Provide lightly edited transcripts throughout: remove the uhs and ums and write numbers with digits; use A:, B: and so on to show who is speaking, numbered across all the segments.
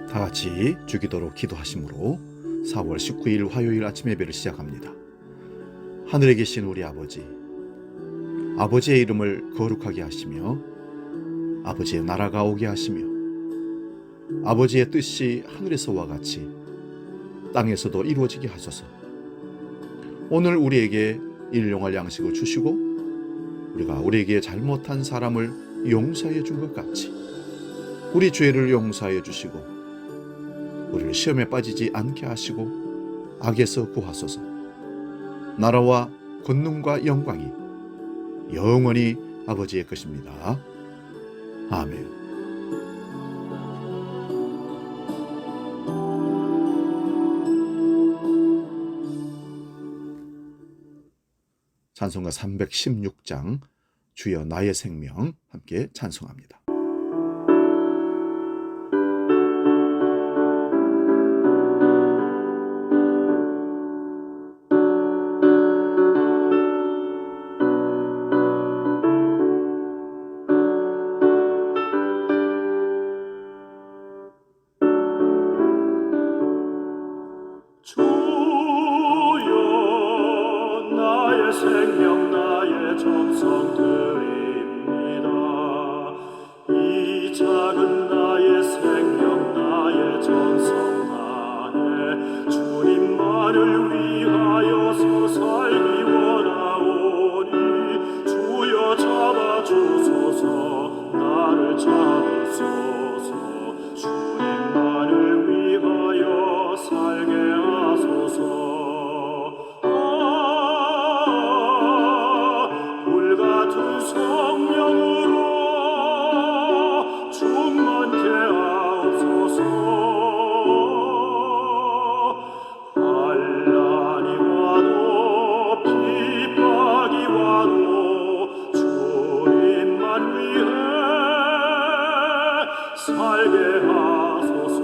A: 다 같이 주기도로 기도하심으로 4월 19일 화요일 아침 예배를 시작합니다. 하늘에 계신 우리 아버지, 아버지의 이름을 거룩하게 하시며 아버지의 나라가 오게 하시며 아버지의 뜻이 하늘에서와 같이 땅에서도 이루어지게 하소서. 오늘 우리에게 일용할 양식을 주시고 우리가 우리에게 잘못한 사람을 용서해 준 것 같이 우리 죄를 용서해 주시고 우리를 시험에 빠지지 않게 하시고 악에서 구하소서. 나라와 권능과 영광이 영원히 아버지의 것입니다. 아멘. 찬송가 316장 주여 나의 생명 함께 찬송합니다.
B: 생명 나의 정성 드립니다. 이 작은 나의 생명 나의 정성 나의 주님만을 위하여서 살기 원하오니 주여 잡아주소서. 나를 잡으소서. 주님만을 위하여 살게 하소서. 성령으로 충만케 하소서. 환난이 와도 핍박이 와도 주님만 위해 살게 하소서.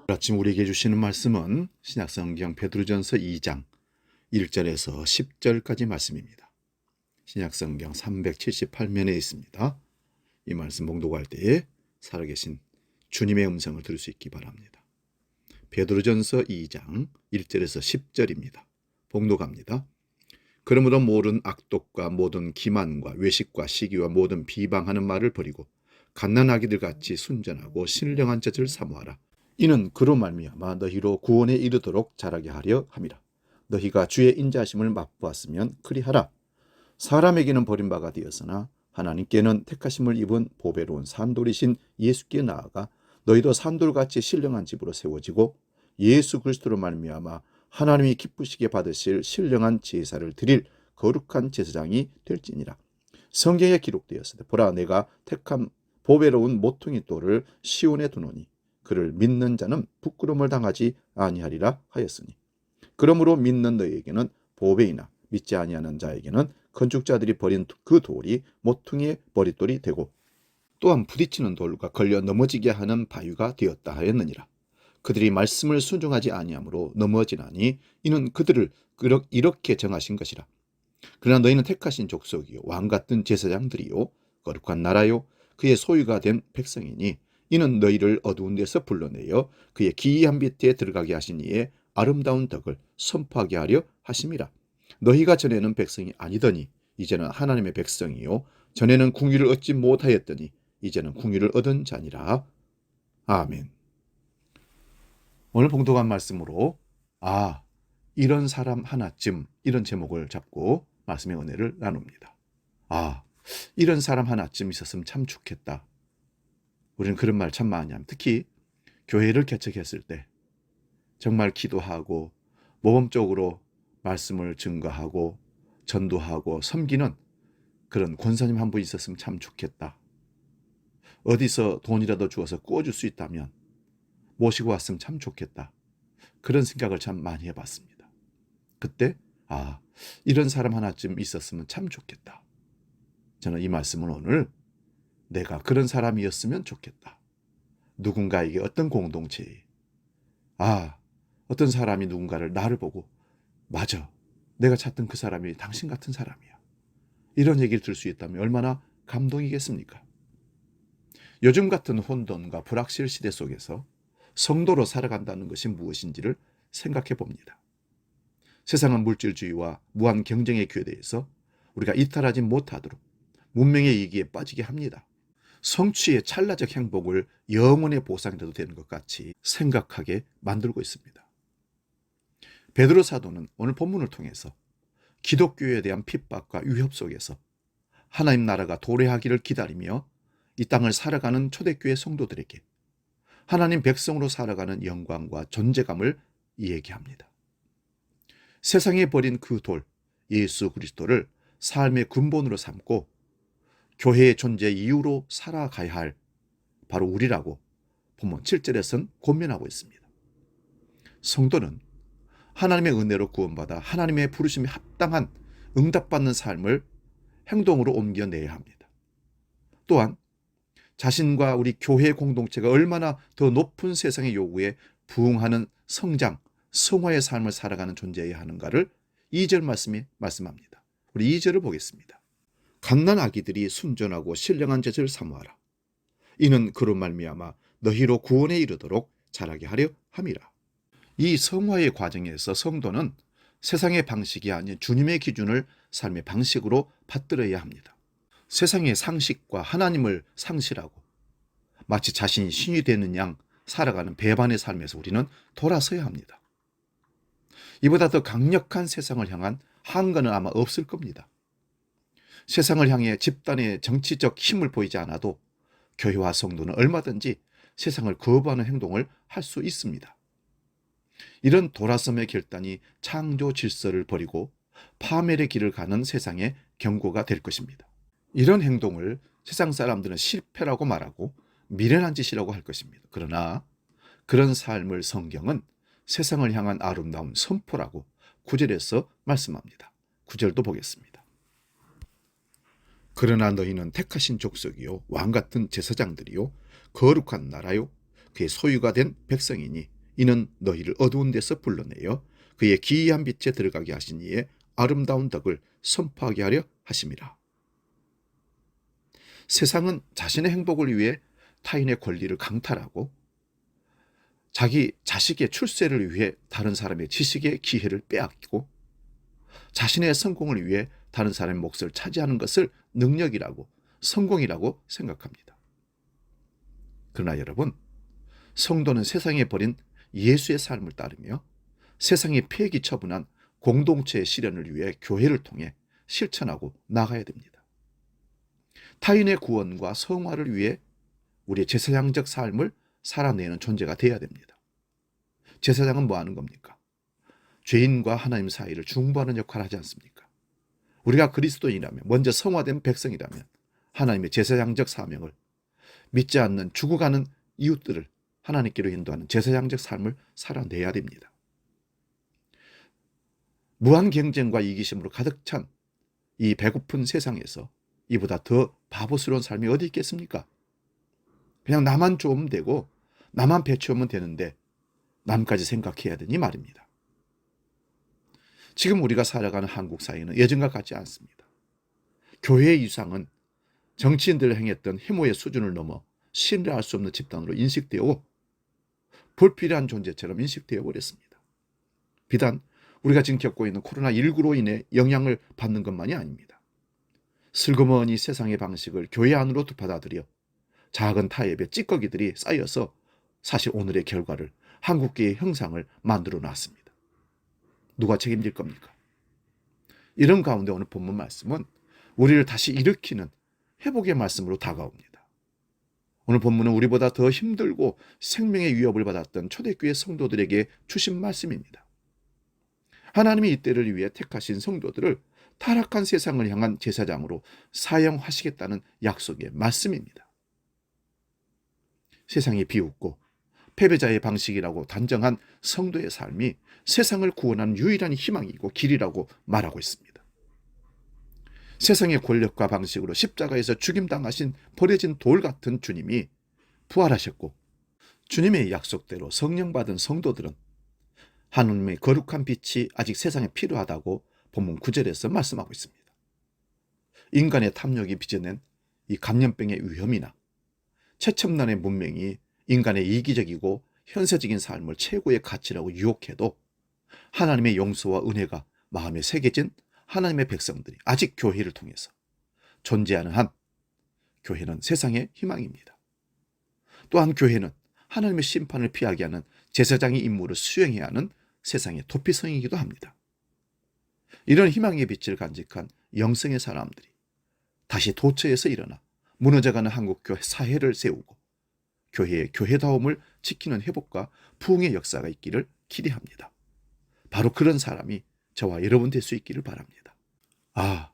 A: 아침 우리에게 주시는 말씀은 신약성경 베드로전서 2장 1절에서 10절까지 말씀입니다. 신약성경 378면에 있습니다. 이 말씀 봉독할 때에 살아계신 주님의 음성을 들을 수 있기 바랍니다. 베드로전서 2장 1절에서 10절입니다. 봉독합니다. 그러므로 모든 악독과 모든 기만과 외식과 시기와 모든 비방하는 말을 버리고 갓난아기들 같이 순전하고 신령한 젖을 사모하라. 이는 그로 말미암아 너희로 구원에 이르도록 자라게 하려 함이라. 너희가 주의 인자하심을 맛보았으면 그리하라. 사람에게는 버림받아 되었으나 하나님께는 택하심을 입은 보배로운 산돌이신 예수께 나아가 너희도 산돌같이 신령한 집으로 세워지고 예수 그리스도로 말미암아 하나님이 기쁘시게 받으실 신령한 제사를 드릴 거룩한 제사장이 될지니라. 성경에 기록되었으되 보라 내가 택한 보배로운 모퉁이 돌을 시온에 두노니 그를 믿는 자는 부끄러움을 당하지 아니하리라 하였으니 그러므로 믿는 너희에게는 보배이나 믿지 아니하는 자에게는 건축자들이 버린 그 돌이 모퉁이의 버릿돌이 되고 또한 부딪히는 돌과 걸려 넘어지게 하는 바위가 되었다 하였느니라. 그들이 말씀을 순종하지 아니하므로 넘어지나니 이는 그들을 이렇게 정하신 것이라. 그러나 너희는 택하신 족속이요 왕 같은 제사장들이요 거룩한 나라요 그의 소유가 된 백성이니 이는 너희를 어두운 데서 불러내어 그의 기이한 빛에 들어가게 하신 이의 아름다운 덕을 선포하게 하려 하심이라. 너희가 전에는 백성이 아니더니 이제는 하나님의 백성이요 전에는 궁유를 얻지 못하였더니 이제는 궁유를 얻은 자니라. 아멘. 오늘 봉독한 말씀으로 이런 사람 하나쯤, 이런 제목을 잡고 말씀의 은혜를 나눕니다. 이런 사람 하나쯤 있었으면 참 좋겠다. 우리는 그런 말 참 많이 합니다. 특히 교회를 개척했을 때 정말 기도하고 모범적으로 말씀을 증거하고 전도하고 섬기는 그런 권사님 한 분 있었으면 참 좋겠다. 어디서 돈이라도 주어서 구워줄 수 있다면 모시고 왔으면 참 좋겠다. 그런 생각을 참 많이 해봤습니다. 그때 이런 사람 하나쯤 있었으면 참 좋겠다. 저는 이 말씀을 오늘 내가 그런 사람이었으면 좋겠다. 누군가에게 어떤 공동체에 어떤 사람이 누군가를 나를 보고 맞아, 내가 찾던 그 사람이 당신 같은 사람이야. 이런 얘기를 들을 수 있다면 얼마나 감동이겠습니까? 요즘 같은 혼돈과 불확실 시대 속에서 성도로 살아간다는 것이 무엇인지를 생각해 봅니다. 세상은 물질주의와 무한 경쟁의 궤도에서 우리가 이탈하지 못하도록 문명의 이기에 빠지게 합니다. 성취의 찰나적 행복을 영원의 보상이라도 되는 것 같이 생각하게 만들고 있습니다. 베드로 사도는 오늘 본문을 통해서 기독교에 대한 핍박과 위협 속에서 하나님 나라가 도래하기를 기다리며 이 땅을 살아가는 초대교회 성도들에게 하나님 백성으로 살아가는 영광과 존재감을 이야기합니다. 세상에 버린 그 돌, 예수 그리스도를 삶의 근본으로 삼고 교회의 존재 이유로 살아가야 할 바로 우리라고 본문 7절에서는 권면하고 있습니다. 성도는 하나님의 은혜로 구원받아 하나님의 부르심에 합당한 응답받는 삶을 행동으로 옮겨내야 합니다. 또한 자신과 우리 교회 공동체가 얼마나 더 높은 세상의 요구에 부응하는 성장, 성화의 삶을 살아가는 존재여야 하는가를 2절 말씀이 말씀합니다. 우리 2절을 보겠습니다. 갓난 아기들이 순전하고 신령한 젖을 사모하라. 이는 그로 말미암아 너희로 구원에 이르도록 자라게 하려 함이라. 이 성화의 과정에서 성도는 세상의 방식이 아닌 주님의 기준을 삶의 방식으로 받들어야 합니다. 세상의 상식과 하나님을 상실하고 마치 자신이 신이 되는 양 살아가는 배반의 삶에서 우리는 돌아서야 합니다. 이보다 더 강력한 세상을 향한 한가는 아마 없을 겁니다. 세상을 향해 집단의 정치적 힘을 보이지 않아도 교회와 성도는 얼마든지 세상을 거부하는 행동을 할 수 있습니다. 이런 돌아섬의 결단이 창조 질서를 버리고 파멸의 길을 가는 세상의 경고가 될 것입니다. 이런 행동을 세상 사람들은 실패라고 말하고 미련한 짓이라고 할 것입니다. 그러나 그런 삶을 성경은 세상을 향한 아름다운 선포라고 9절에서 말씀합니다. 9절도 보겠습니다. 그러나 너희는 택하신 족속이요 왕 같은 제사장들이요 거룩한 나라요 그의 소유가 된 백성이니 이는 너희를 어두운 데서 불러내어 그의 기이한 빛에 들어가게 하신 이의 아름다운 덕을 선포하게 하려 하심이라. 세상은 자신의 행복을 위해 타인의 권리를 강탈하고 자기 자식의 출세를 위해 다른 사람의 지식의 기회를 빼앗기고 자신의 성공을 위해 다른 사람의 몫을 차지하는 것을 능력이라고 성공이라고 생각합니다. 그러나 여러분, 성도는 세상에 버린 예수의 삶을 따르며 세상이 폐기 처분한 공동체의 실현을 위해 교회를 통해 실천하고 나가야 됩니다. 타인의 구원과 성화를 위해 우리의 제사장적 삶을 살아내는 존재가 되어야 됩니다. 제사장은 뭐 하는 겁니까? 죄인과 하나님 사이를 중보하는 역할을 하지 않습니까? 우리가 그리스도인이라면, 먼저 성화된 백성이라면 하나님의 제사장적 사명을 믿지 않는 죽어가는 이웃들을 하나님께로 인도하는 제사장적 삶을 살아내야 됩니다. 무한 경쟁과 이기심으로 가득 찬 이 배고픈 세상에서 이보다 더 바보스러운 삶이 어디 있겠습니까? 그냥 나만 좋으면 되고 나만 배 채우면 되는데 남까지 생각해야 되니 말입니다. 지금 우리가 살아가는 한국 사회는 예전과 같지 않습니다. 교회의 이상은 정치인들을 행했던 혐오의 수준을 넘어 신뢰할 수 없는 집단으로 인식되어 불필요한 존재처럼 인식되어 버렸습니다. 비단 우리가 지금 겪고 있는 코로나19로 인해 영향을 받는 것만이 아닙니다. 슬그머니 세상의 방식을 교회 안으로 받아들여 작은 타협의 찌꺼기들이 쌓여서 사실 오늘의 결과를 한국교회의 형상을 만들어 놨습니다. 누가 책임질 겁니까? 이런 가운데 오늘 본문 말씀은 우리를 다시 일으키는 회복의 말씀으로 다가옵니다. 오늘 본문은 우리보다 더 힘들고 생명의 위협을 받았던 초대교회 성도들에게 주신 말씀입니다. 하나님이 이때를 위해 택하신 성도들을 타락한 세상을 향한 제사장으로 사용하시겠다는 약속의 말씀입니다. 세상이 비웃고 패배자의 방식이라고 단정한 성도의 삶이 세상을 구원하는 유일한 희망이고 길이라고 말하고 있습니다. 세상의 권력과 방식으로 십자가에서 죽임당하신 버려진 돌 같은 주님이 부활하셨고 주님의 약속대로 성령 받은 성도들은 하나님의 거룩한 빛이 아직 세상에 필요하다고 본문 9절에서 말씀하고 있습니다. 인간의 탐욕이 빚어낸 이 감염병의 위험이나 최첨단의 문명이 인간의 이기적이고 현세적인 삶을 최고의 가치라고 유혹해도 하나님의 용서와 은혜가 마음에 새겨진 하나님의 백성들이 아직 교회를 통해서 존재하는 한 교회는 세상의 희망입니다. 또한 교회는 하나님의 심판을 피하게 하는 제사장의 임무를 수행해야 하는 세상의 도피성이기도 합니다. 이런 희망의 빛을 간직한 영성의 사람들이 다시 도처에서 일어나 무너져가는 한국교회 사회를 세우고 교회의 교회다움을 지키는 회복과 부흥의 역사가 있기를 기대합니다. 바로 그런 사람이 저와 여러분 될 수 있기를 바랍니다. 아,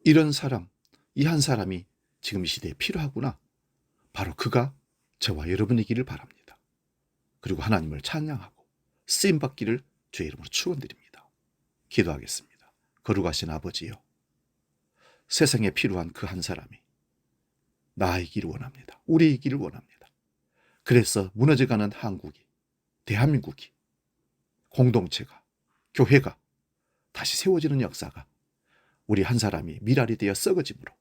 A: 이런 사람, 이 한 사람이 지금 이 시대에 필요하구나. 바로 그가 저와 여러분이기를 바랍니다. 그리고 하나님을 찬양하고 쓰임받기를 주의 이름으로 축원드립니다. 기도하겠습니다. 거룩하신 아버지요, 세상에 필요한 그 한 사람이 나이기를 원합니다. 우리이기를 원합니다. 그래서 무너져가는 한국이, 대한민국이, 공동체가, 교회가 다시 세워지는 역사가 우리 한 사람이 미랄이 되어 썩어짐으로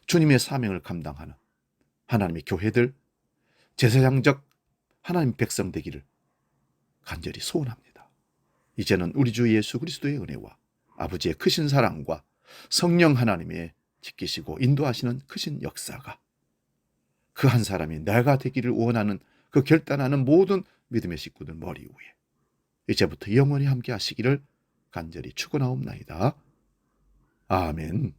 A: 주님의 사명을 감당하는 하나님의 교회들, 제사장적 하나님 백성 되기를 간절히 소원합니다. 이제는 우리 주 예수 그리스도의 은혜와 아버지의 크신 사랑과 성령 하나님의 지키시고 인도하시는 크신 역사가 그 한 사람이 내가 되기를 원하는 그 결단하는 모든 믿음의 식구들 머리 위에 이제부터 영원히 함께 하시기를 간절히 축원하옵나이다. 아멘.